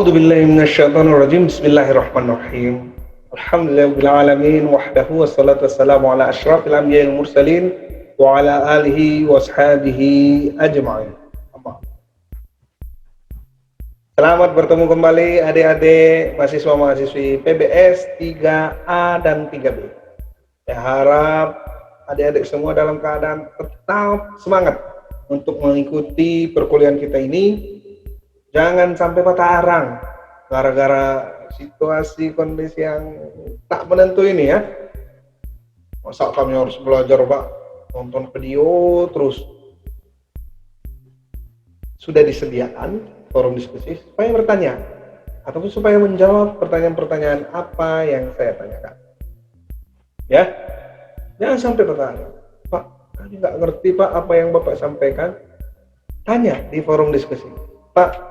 أعوذ بالله من الشيطان الرجيم بسم الله الرحمن الرحيم الحمد لله رب العالمين وحده والصلاة والسلام على أشرف الأنبياء والمرسلين وعلى آله وأصحابه أجمعين. Selamat bertemu kembali adik-adik mahasiswa-mahasiswi PBS 3A dan 3B. Saya harap adik-adik semua dalam keadaan tetap semangat untuk mengikuti perkuliahan kita ini. Jangan sampai patah arang gara-gara situasi kondisi yang tak menentu ini ya. Masa kami harus belajar Pak, nonton video terus. Sudah disediakan forum diskusi supaya bertanya ataupun supaya menjawab pertanyaan-pertanyaan apa yang saya tanyakan. Ya, jangan sampai bertanya, Pak, kami nggak ngerti Pak apa yang Bapak sampaikan. Tanya di forum diskusi, Pak,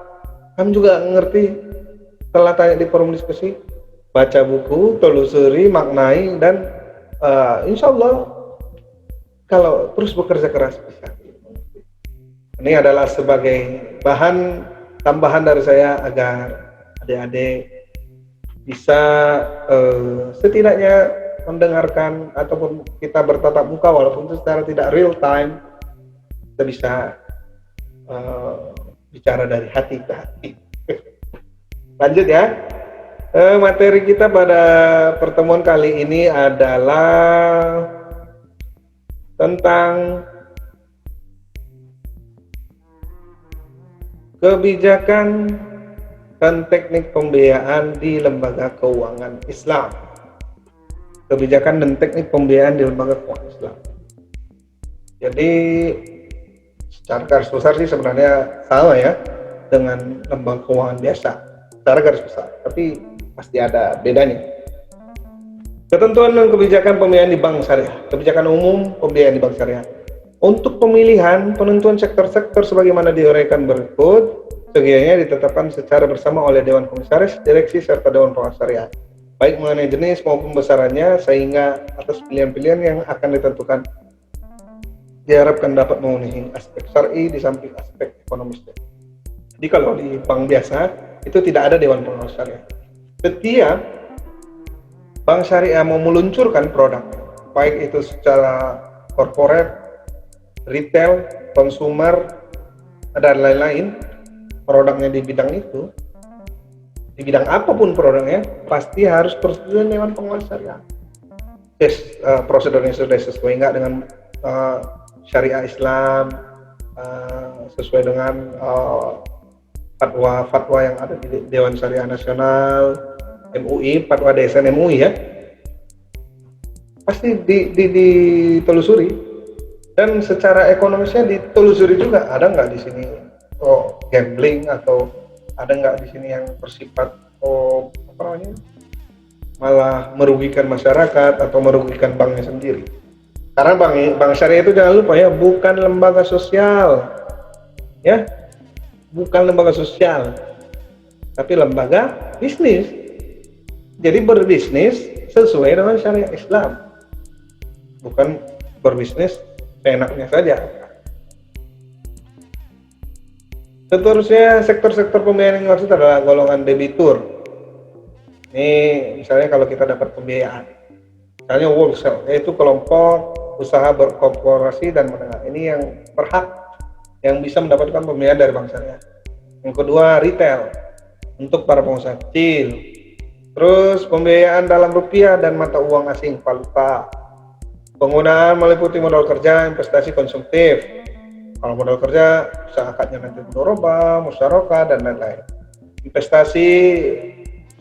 kami juga ngerti. Setelah tanya di forum diskusi, baca buku, telusuri, maknai, dan insya Allah kalau terus bekerja keras bisa. Ini adalah sebagai bahan tambahan dari saya agar adik-adik bisa setidaknya mendengarkan ataupun kita bertatap muka walaupun secara tidak real time, kita bisa bicara dari hati ke hati. Lanjut ya. Materi kita pada pertemuan kali ini adalah tentang kebijakan dan teknik pembiayaan di lembaga keuangan Islam. Kebijakan dan teknik pembiayaan di lembaga keuangan Islam. Jadi secara garis besar sih sebenarnya sama ya dengan lembaga keuangan biasa. Secara garis besar, tapi pasti ada bedanya. Ketentuan dan kebijakan pembiayaan di bank syariah. Kebijakan umum pembiayaan di bank syariah. Untuk pemilihan penentuan sektor-sektor sebagaimana diuraikan berikut, sekiannya ditetapkan secara bersama oleh Dewan Komisaris, Direksi, serta Dewan Pengawas Syariah, baik mengenai jenis maupun besarannya, sehingga atas pilihan-pilihan yang akan ditentukan diharapkan dapat memenuhi aspek syar'i di samping aspek ekonomis. Jadi kalau di bank biasa itu tidak ada Dewan Pengawas Syariah. Setiap bank syariah mau meluncurkan produk, baik itu secara corporate, retail, consumer, dan lain-lain, produknya di bidang itu, di bidang apapun produknya, pasti harus persetujuan Dewan Pengawas Syariah. Prosedurnya sudah sesuai nggak dengan syariah Islam, sesuai dengan fatwa yang ada di Dewan Syariah Nasional, MUI, fatwa DSN MUI ya, pasti ditelusuri. Dan secara ekonomisnya ditelusuri juga, ada nggak di sini gambling, atau ada nggak di sini yang bersifat malah merugikan masyarakat atau merugikan banknya sendiri. Karena bank syariah itu jangan lupa ya, bukan lembaga sosial, ya, bukan lembaga sosial, tapi lembaga bisnis. Jadi berbisnis sesuai dengan syariat Islam, bukan berbisnis enaknya saja. Seterusnya, sektor-sektor pembiayaan yang dimaksud adalah golongan debitur. Ini misalnya kalau kita dapat pembiayaan, misalnya wholesale, yaitu kelompok usaha berkorporasi dan menengah. Ini yang berhak, yang bisa mendapatkan pembiayaan dari bank syariah. Yang kedua, retail, untuk para pengusaha kecil. Terus pembiayaan dalam rupiah dan mata uang asing, valuta. Penggunaan meliputi modal kerja, investasi konsumtif. Kalau modal kerja, bisa akadnya nanti mudharabah, musyarakah, dan lain-lain. Investasi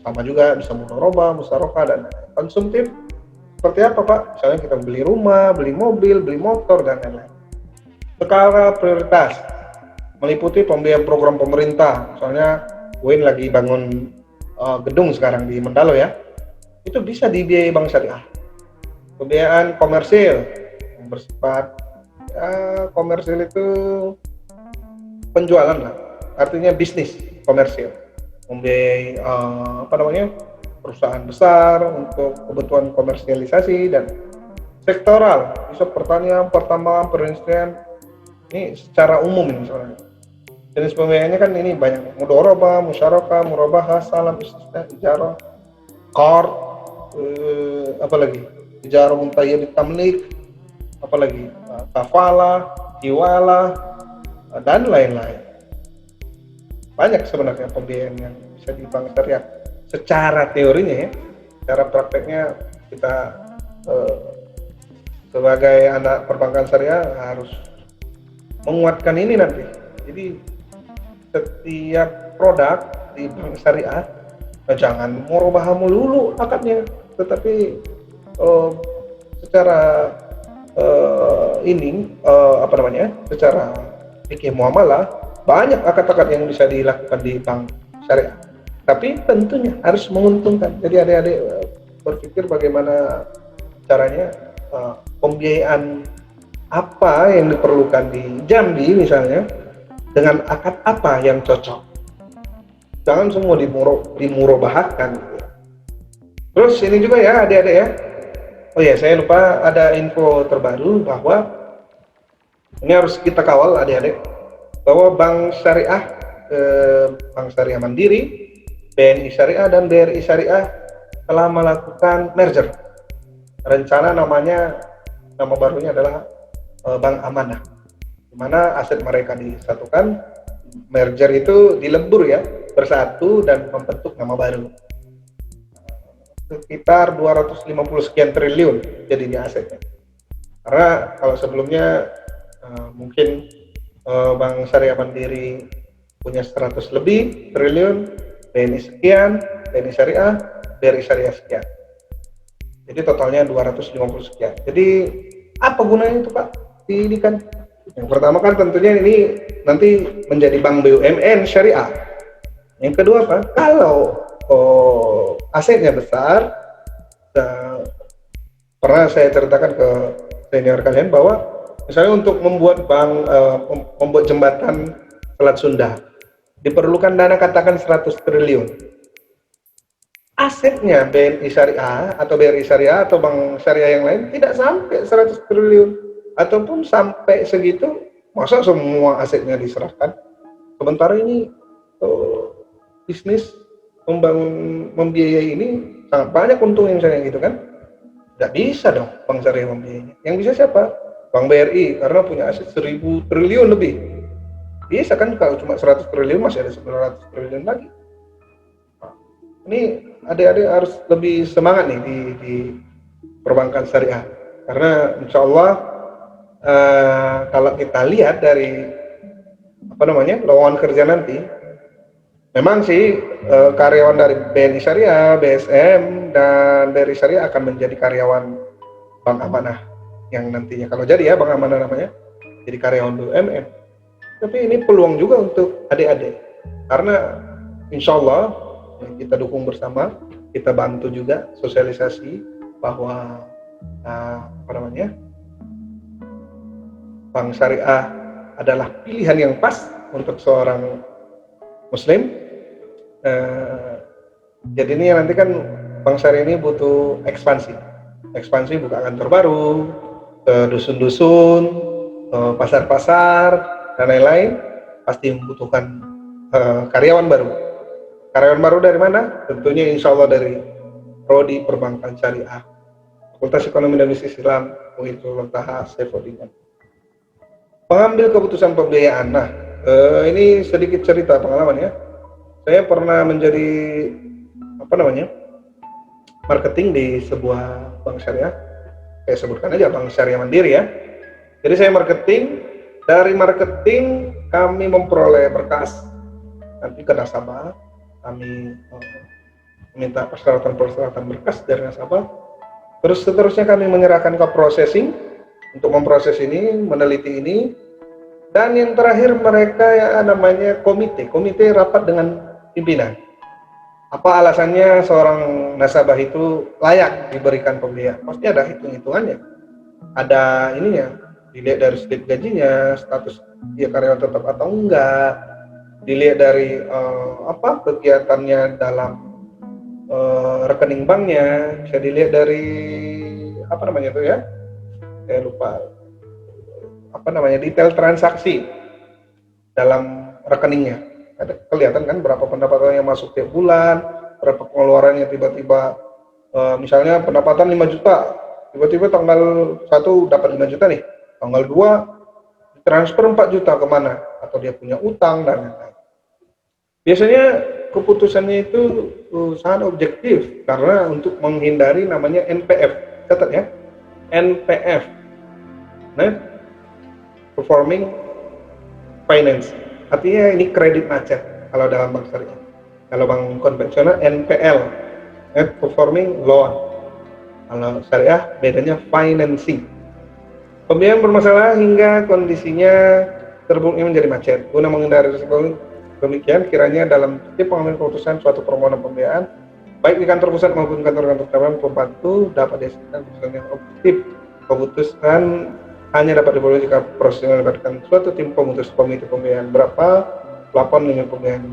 sama juga, bisa mudharabah, musyarakah, dan lain-lain. Konsumtif seperti apa Pak? Misalnya kita beli rumah, beli mobil, beli motor, dan lain-lain. Skala prioritas meliputi pembiayaan program pemerintah. Misalnya UIN lagi bangun gedung sekarang di Mendalo ya, itu bisa dibiayai bank syariah. Pembiayaan komersil yang bersifat komersil itu penjualan lah, artinya bisnis komersil, membiayai perusahaan besar untuk kebutuhan komersialisasi. Dan sektoral, bisa pertanian, pertambangan, perindustrian, ini secara umum misalnya. Jenis pembiayaannya kan ini banyak, mudorobah, musyarakah, murabahah, salam, istisna, ijarah, qard, apalagi ijarah muntayyib tamlik, apalagi kafalah, hiwalah, dan lain-lain. Banyak sebenarnya pembiayaan yang bisa di bank syariah secara teorinya ya. Secara prakteknya kita sebagai anak perbankan syariah harus menguatkan ini nanti. Jadi setiap produk di bank syariah jangan murabahah melulu akadnya, tetapi secara secara fikih muamalah banyak akad-akad yang bisa dilakukan di bank syariah. Tapi tentunya harus menguntungkan. Jadi adik-adik berpikir bagaimana caranya pembiayaan apa yang diperlukan di Jambi misalnya dengan akad apa yang cocok. Jangan semua dimurabahkan. Terus ini juga ya adik-adik ya. Oh ya, saya lupa ada info terbaru bahwa ini harus kita kawal adik-adik, bahwa Bank Syariah Mandiri, BNI Syariah dan BRI Syariah telah melakukan merger. Rencana nama barunya adalah Bank Amanah, di mana aset mereka disatukan, merger itu dilebur ya, bersatu dan membentuk nama baru. Sekitar 250 sekian triliun jadinya asetnya. Karena kalau sebelumnya mungkin Bank Syariah Mandiri punya 100 lebih triliun, BNI sekian, BNI Syariah, BRI Syariah sekian. Jadi totalnya 250 sekian. Jadi apa gunanya itu Pak? Ini kan yang pertama kan tentunya ini nanti menjadi bank BUMN syariah. Yang kedua apa? Kalau asetnya besar, pernah saya ceritakan ke senior kalian bahwa misalnya untuk membuat membuat jembatan Selat Sunda diperlukan dana katakan 100 triliun. Asetnya BNI Syariah atau BRI Syariah atau bank syariah yang lain tidak sampai 100 triliun, ataupun sampai segitu masa semua asetnya diserahkan. Sementara ini bisnis membiayai ini sangat banyak untungnya misalnya gitu kan. Nggak bisa dong bank syariah membiayainya. Yang bisa siapa? Bank BRI, karena punya aset 1000 triliun lebih. Bisa kan kalau cuma 100 triliun masih ada 900 triliun lagi. Nah, ini adik-adik harus lebih semangat nih di perbankan syariah. Karena insya Allah kalau kita lihat dari lowongan kerja nanti, memang sih karyawan dari BNI Syariah, BSM, dan BRI Syariah akan menjadi karyawan Bank Amanah yang nantinya kalau jadi ya Bank Amanah namanya jadi karyawan BUMN. Tapi ini peluang juga untuk adik-adik, karena insya Allah kita dukung bersama, kita bantu juga sosialisasi bahwa Bank Syariah adalah pilihan yang pas untuk seorang Muslim. Jadi ini nanti kan Bank Syariah ini butuh ekspansi buka kantor baru, ke dusun-dusun, pasar-pasar dan lain-lain, pasti membutuhkan karyawan baru dari mana? Tentunya insya Allah dari Prodi Perbankan Syariah, Fakultas Ekonomi dan Bisnis Islam, Universitas Taha Saifuddin. Pengambil keputusan pembiayaan. Nah, ini sedikit cerita pengalaman ya. Saya pernah menjadi marketing di sebuah bank syariah. Saya sebutkan aja Bank Syariah Mandiri ya. Jadi saya dari marketing kami memperoleh berkas, nanti ke nasabah kami meminta persyaratan berkas dari nasabah. Terus seterusnya kami menyerahkan ke processing untuk memproses ini, meneliti ini, dan yang terakhir mereka komite rapat dengan pimpinan. Apa alasannya seorang nasabah itu layak diberikan pembiayaan? Pasti ada hitung-hitungannya. Ada ininya, dilihat dari slip gajinya, status dia karyawan tetap atau enggak, dilihat dari kegiatannya dalam rekening banknya, bisa dilihat dari saya lupa detail transaksi dalam rekeningnya. Ada kelihatan kan berapa pendapatan yang masuk tiap bulan, berapa pengeluarannya tiba-tiba. Misalnya pendapatan 5 juta, tiba-tiba tanggal 1 dapat 5 juta nih, tanggal 2 transfer 4 juta kemana, atau dia punya utang dan lain-lain. Biasanya keputusannya itu sangat objektif karena untuk menghindari namanya NPF. Catat ya, NPF, performing finance, artinya ini kredit macet kalau dalam bank syariah. Kalau bank konvensional NPL, net performing loan. Kalau syariah bedanya financing. Pembiayaan bermasalah hingga kondisinya terbukti menjadi macet. Guna menghindari risiko demikian, kiranya dalam setiap pengambilan keputusan suatu permohonan pembiayaan, baik di kantor pusat maupun kantor-kantor cabang pembantu, dapat dihasilkan keputusan yang objektif. Keputusan hanya dapat diperoleh jika proses melibatkan suatu tim pemutus komite pembiayaan berapa plafon dengan pembiayaan.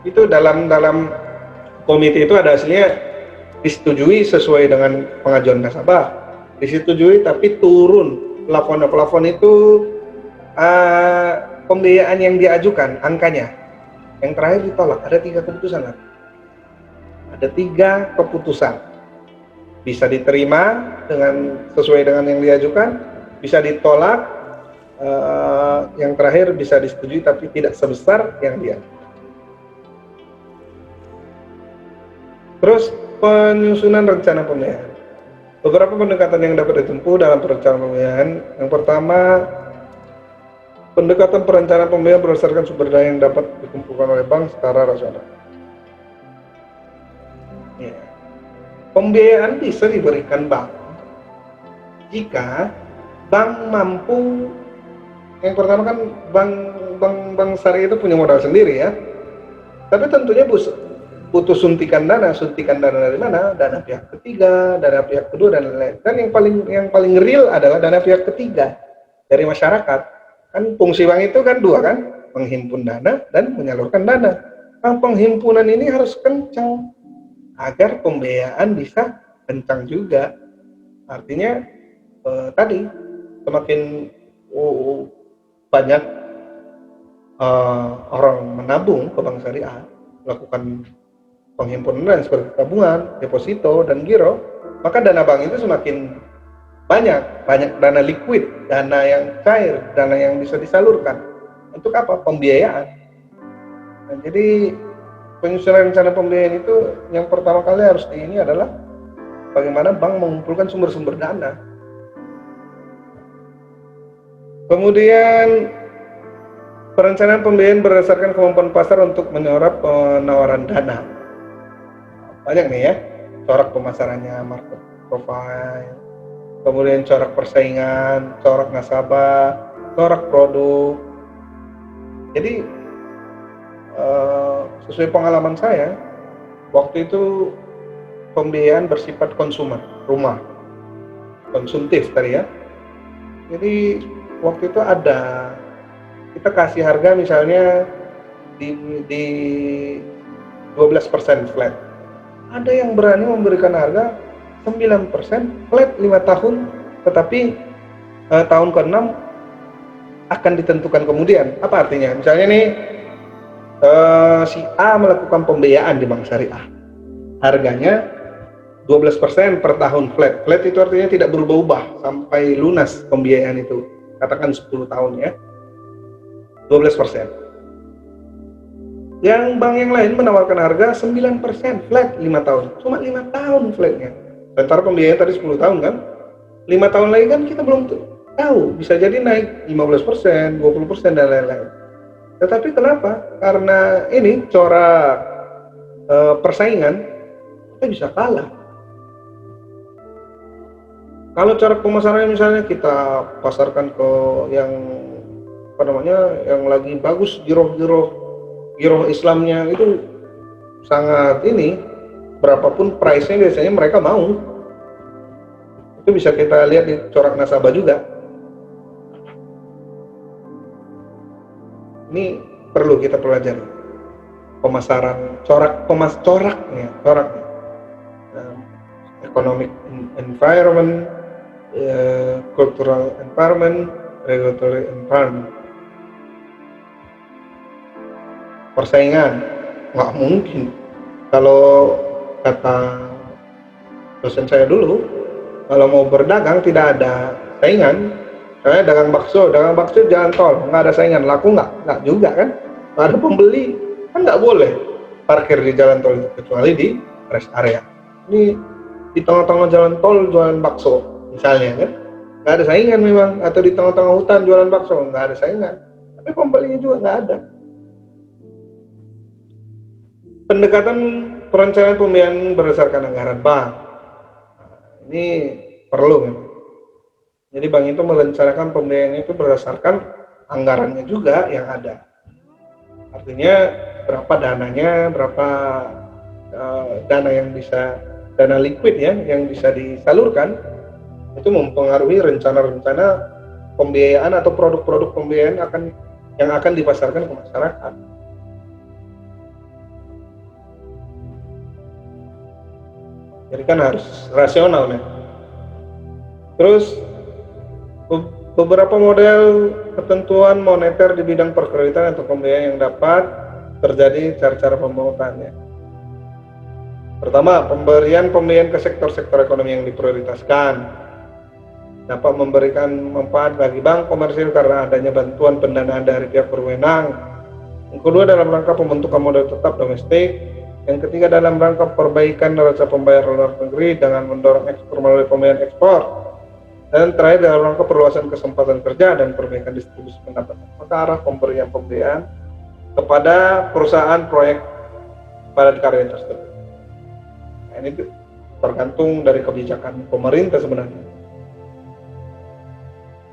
Itu dalam komite itu ada hasilnya disetujui sesuai dengan pengajuan nasabah, disetujui tapi turun plafon itu pembiayaan yang diajukan angkanya, yang terakhir ditolak. Ada 3 keputusan kan? Ada 3 keputusan, bisa diterima dengan sesuai dengan yang diajukan, bisa ditolak, yang terakhir bisa disetujui tapi tidak sebesar yang diajukan. Terus penyusunan rencana pembiayaan. Beberapa pendekatan yang dapat ditempuh dalam perencanaan pembiayaan. Yang pertama, pendekatan perencanaan pembiayaan berdasarkan sumber daya yang dapat dikumpulkan oleh bank secara rasional. Ya. Pembiayaan bisa diberikan bank jika bank mampu. Yang pertama kan bank syariah itu punya modal sendiri ya, tapi tentunya butuh suntikan dana dari mana? Dana pihak ketiga, dana pihak kedua dan lain-lain. Dan yang paling real adalah dana pihak ketiga dari masyarakat. Kan fungsi bank itu kan 2 kan, menghimpun dana dan menyalurkan dana. Nah, penghimpunan ini harus kencang agar pembiayaan bisa kencang juga. Artinya tadi semakin banyak orang menabung ke bank syariah, melakukan penghimpunan dan seperti tabungan, deposito, dan giro, maka dana bank itu semakin banyak dana liquid, dana yang cair, dana yang bisa disalurkan. Untuk apa? Pembiayaan. Nah, jadi penyusunan rencana pembiayaan itu yang pertama kali harus ini adalah bagaimana bank mengumpulkan sumber-sumber dana. Kemudian perencanaan pembiayaan berdasarkan kemampuan pasar untuk menyerap penawaran dana. Banyak nih ya, corak pemasarannya, market profile, kemudian corak persaingan, corak nasabah, corak produk. Jadi sesuai pengalaman saya, waktu itu pembiayaan bersifat konsumer, rumah, konsumtif tadi ya. Jadi waktu itu ada, kita kasih harga misalnya di 12% flat. Ada yang berani memberikan harga 9% flat 5 tahun, tetapi tahun ke-6 akan ditentukan kemudian. Apa artinya? Misalnya nih, si A melakukan pembiayaan di bank syariah, harganya 12% per tahun flat. Flat itu artinya tidak berubah-ubah sampai lunas pembiayaan itu, katakan 10 tahun ya, 12%. Yang bank yang lain menawarkan harga 9% flat 5 tahun, cuma 5 tahun flatnya. Sementara pembiayaan tadi 10 tahun kan, 5 tahun lagi kan kita belum tahu, bisa jadi naik 15%, 20% dan lain-lain. Tetapi kenapa? Karena ini corak persaingan, kita bisa kalah. Kalau corak pemasarannya misalnya kita pasarkan ke yang yang lagi bagus, giroh Islamnya itu sangat ini, berapapun price-nya biasanya mereka mau. Itu bisa kita lihat di corak nasabah juga. Ini perlu kita pelajari pemasaran, coraknya, economic environment, cultural environment, regulatory environment. persaingan. Nggak mungkin. Kalau kata dosen saya dulu, kalau mau berdagang tidak ada saingan. Saya dagang bakso jalan tol, nggak ada saingan, laku nggak juga kan? Nggak ada pembeli, kan nggak boleh parkir di jalan tol kecuali di rest area. Ini di tengah-tengah jalan tol jualan bakso misalnya kan, nggak ada saingan memang. Atau di tengah-tengah hutan jualan bakso, nggak ada saingan, tapi pembelinya juga nggak ada. Pendekatan perencanaan pembiayaan berdasarkan anggaran bank, ini perlu memang. Jadi bank itu merencanakan pembiayaan itu berdasarkan anggarannya juga yang ada. Artinya berapa dananya, berapa dana yang bisa, dana liquid ya, yang bisa disalurkan, itu mempengaruhi rencana-rencana pembiayaan atau produk-produk pembiayaan yang akan dipasarkan ke masyarakat. Jadi kan harus rasional ya. Terus beberapa model ketentuan moneter di bidang perkreditan atau pembiayaan yang dapat terjadi cara-cara pembautaannya. Pertama, pemberian pembiayaan ke sektor-sektor ekonomi yang diprioritaskan dapat memberikan manfaat bagi bank komersil karena adanya bantuan pendanaan dari pihak berwenang. Yang kedua, dalam rangka pembentukan modal tetap domestik. Yang ketiga, dalam rangka perbaikan neraca pembayaran luar negeri dengan mendorong ekspor melalui pembiayaan ekspor. Dan terakhir, dalam rangka perluasan kesempatan kerja dan perbaikan distribusi pendapatan. Maka arah pemberian pembiayaan kepada perusahaan proyek padat karya tersebut. Nah, ini tergantung dari kebijakan pemerintah sebenarnya.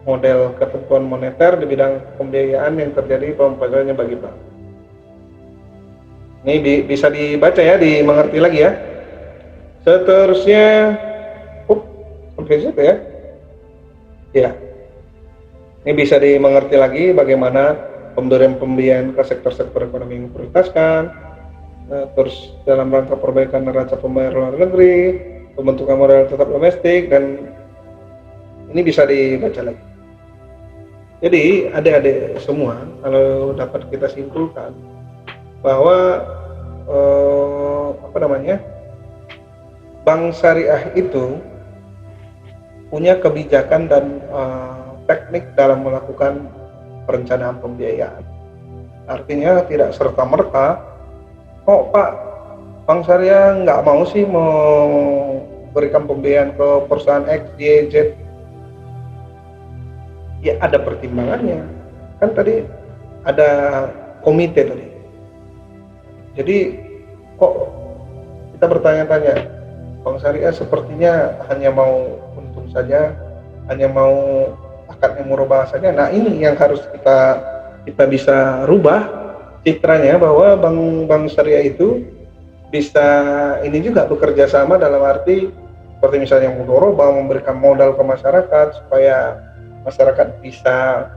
Model ketentuan moneter di bidang pembiayaan yang terjadi pembayarannya bagi bank. Ini bisa dibaca ya, dimengerti lagi ya. Seterusnya, sampai situ ya. Ya, ini bisa dimengerti lagi bagaimana pemberian pembiayaan ke sektor-sektor ekonomi yang diprioritaskan. Terus dalam rangka perbaikan neraca pembayaran luar negeri, pembentukan modal tetap domestik, dan ini bisa dibaca lagi. Jadi adik-adik semua, kalau dapat kita simpulkan bahwa bank syariah itu punya kebijakan dan teknik dalam melakukan perencanaan pembiayaan. Artinya tidak serta-merta, oh Pak, bank syariah nggak mau sih memberikan pembiayaan ke perusahaan X, Y, Z. Ya ada pertimbangannya. Kan tadi ada komite tadi. Jadi kok kita bertanya-tanya, bank syariah sepertinya hanya mau untung saja, hanya mau akadnya murabah saja. Nah ini yang harus kita bisa rubah citranya, bahwa bank syariah itu bisa ini juga bekerja sama dalam arti seperti misalnya mudharabah, memberikan modal ke masyarakat supaya masyarakat bisa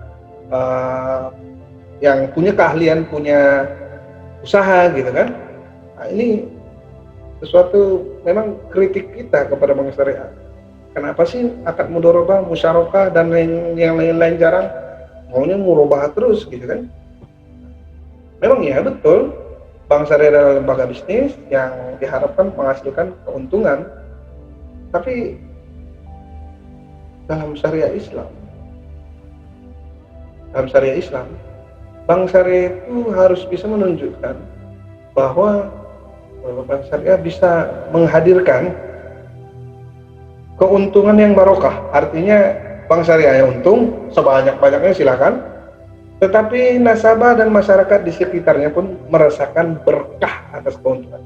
yang punya keahlian, punya usaha gitu kan. Nah, ini sesuatu memang kritik kita kepada bank syariah. Kenapa sih akad mudharabah, musyarakah dan yang lain-lain jarang, maunya murabah terus gitu kan. Memang ya betul, bank syariah adalah lembaga bisnis yang diharapkan menghasilkan keuntungan, tapi dalam syariah Islam, bank syariah itu harus bisa menunjukkan bahwa bank syariah bisa menghadirkan keuntungan yang barokah. Artinya bank syariah yang untung sebanyak-banyaknya silakan, tetapi nasabah dan masyarakat di sekitarnya pun merasakan berkah atas keuntungan.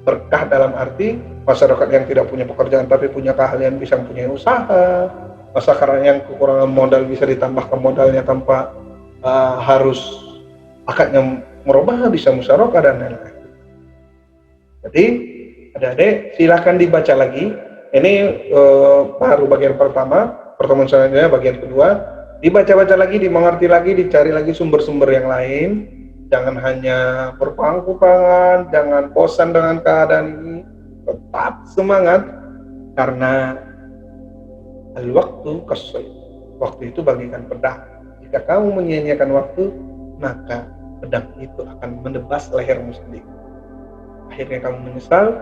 Berkah dalam arti masyarakat yang tidak punya pekerjaan tapi punya keahlian bisa punya usaha, masyarakat yang kekurangan modal bisa ditambahkan modalnya tanpa harus akadnya merubah, bisa musyarakah dan lain-lain. Jadi adik-adik silahkan dibaca lagi. Ini baru bagian pertama, pertemuan selanjutnya bagian kedua. Dibaca-baca lagi, dimengerti lagi, dicari lagi sumber-sumber yang lain. Jangan hanya berpangku tangan, jangan bosan dengan keadaan ini. Tetap semangat, karena al-waqtu kas-sayf. Waktu itu bagaikan pedang. Jika kamu menyia-nyiakan waktu, maka pedang itu akan menebas lehermu sendiri. Akhirnya kamu menyesal,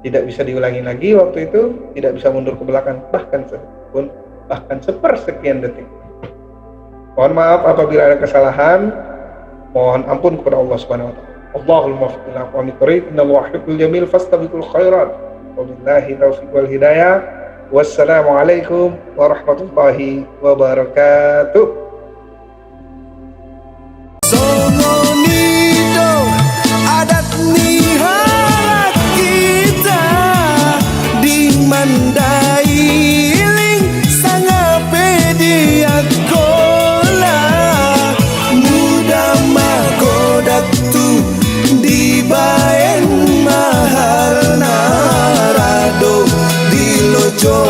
tidak bisa diulangi lagi waktu itu, tidak bisa mundur ke belakang bahkan sepersekian detik. Mohon maaf apabila ada kesalahan, mohon ampun kepada Allah Subhanahu wa taala. Allahul muwaffiq ila aqwamit thoriq, innallaha yuhibbul jamil fastabiqul khairat. Wabillahi taufiq wal hidayah. Wassalamualaikum warahmatullahi wabarakatuh. Mandailing sangape dia kola muda magodak tu dibaen mahal narado di lojo